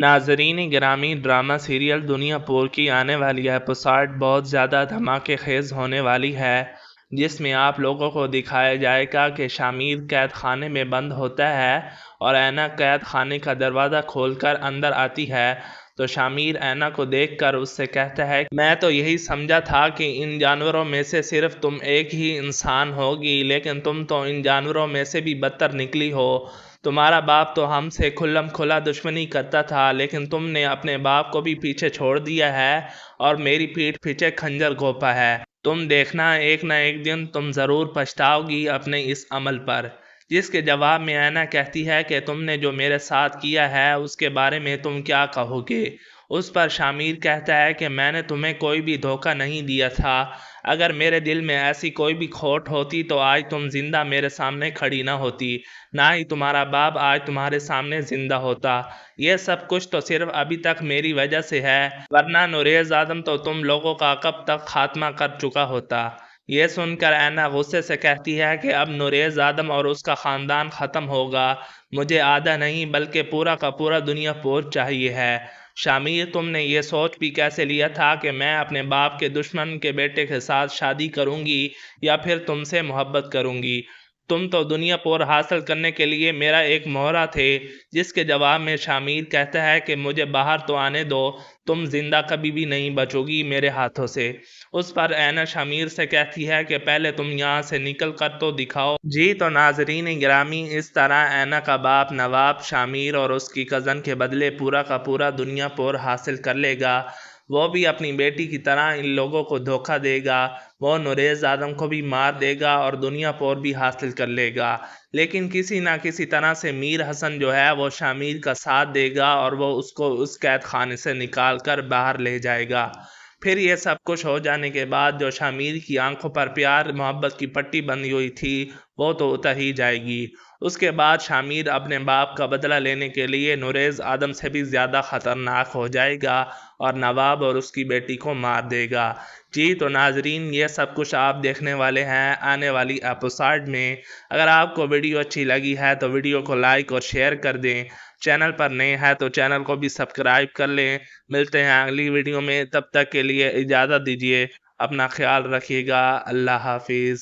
ناظرین گرامی، drama serial دنیا پور کی آنے والی ایپیسوڈ بہت زیادہ دھماکے خیز ہونے والی ہے، جس میں آپ لوگوں کو دکھایا جائے گا کہ شامیر قید خانے میں بند ہوتا ہے اور اینا قید خانے کا دروازہ کھول کر اندر آتی ہے تو شامیر اینا کو دیکھ کر اس سے کہتا ہے میں تو یہی سمجھا تھا کہ ان جانوروں میں سے صرف تم ایک ہی انسان ہوگی، لیکن تم تو ان جانوروں میں سے بھی بدتر نکلی ہو۔ تمہارا باپ تو ہم سے کھلم کھلا دشمنی کرتا تھا، لیکن تم نے اپنے باپ کو بھی پیچھے چھوڑ دیا ہے اور میری پیٹھ پیچھے خنجر گھونپا ہے۔ تم دیکھنا ایک نہ ایک دن تم ضرور پچھتاؤ گی اپنے اس عمل پر۔ جس کے جواب میں اینا کہتی ہے کہ تم نے جو میرے ساتھ کیا ہے اس کے بارے میں تم کیا کہو گے؟ اس پر شامیر کہتا ہے کہ میں نے تمہیں کوئی بھی دھوکہ نہیں دیا تھا۔ اگر میرے دل میں ایسی کوئی بھی کھوٹ ہوتی تو آج تم زندہ میرے سامنے کھڑی نہ ہوتی، نہ ہی تمہارا باپ آج تمہارے سامنے زندہ ہوتا۔ یہ سب کچھ تو صرف ابھی تک میری وجہ سے ہے، ورنہ نوریز آدم تو تم لوگوں کا کب تک خاتمہ کر چکا ہوتا۔ یہ سن کر اینا غصے سے کہتی ہے کہ اب نوریز آدم اور اس کا خاندان ختم ہوگا، مجھے آدھا نہیں بلکہ پورا کا پورا دنیا پور چاہیے ہے۔ شامیر، تم نے یہ سوچ بھی کیسے لیا تھا کہ میں اپنے باپ کے دشمن کے بیٹے کے ساتھ شادی کروں گی یا پھر تم سے محبت کروں گی؟ تم تو دنیا پور حاصل کرنے کے لیے میرا ایک مہرہ تھے۔ جس کے جواب میں شامیر کہتا ہے کہ مجھے باہر تو آنے دو، تم زندہ کبھی بھی نہیں بچو گی میرے ہاتھوں سے۔ اس پر اینا شامیر سے کہتی ہے کہ پہلے تم یہاں سے نکل کر تو دکھاؤ۔ جی تو ناظرین گرامی، اس طرح اینا کا باپ نواب شامیر اور اس کی کزن کے بدلے پورا کا پورا دنیا پور حاصل کر لے گا۔ وہ بھی اپنی بیٹی کی طرح ان لوگوں کو دھوکہ دے گا، وہ نوریز آدم کو بھی مار دے گا اور دنیا پور بھی حاصل کر لے گا۔ لیکن کسی نہ کسی طرح سے میر حسن جو ہے وہ شامیر کا ساتھ دے گا اور وہ اس کو اس قید خانے سے نکال کر باہر لے جائے گا۔ پھر یہ سب کچھ ہو جانے کے بعد جو شامیر کی آنکھوں پر پیار محبت کی پٹی بندھی ہوئی تھی وہ تو اتر ہی جائے گی۔ اس کے بعد شامیر اپنے باپ کا بدلہ لینے کے لیے نوریز آدم سے بھی زیادہ خطرناک ہو جائے گا اور نواب اور اس کی بیٹی کو مار دے گا۔ جی تو ناظرین، یہ سب کچھ آپ دیکھنے والے ہیں آنے والی ایپیسوڈ میں۔ اگر آپ کو ویڈیو اچھی لگی ہے تو ویڈیو کو لائک اور شیئر کر دیں، چینل پر نئے ہیں تو چینل کو بھی سبسکرائب کر لیں۔ ملتے ہیں اگلی ویڈیو میں، تب تک کے لیے اجازت دیجیے، اپنا خیال رکھیے گا، اللہ حافظ۔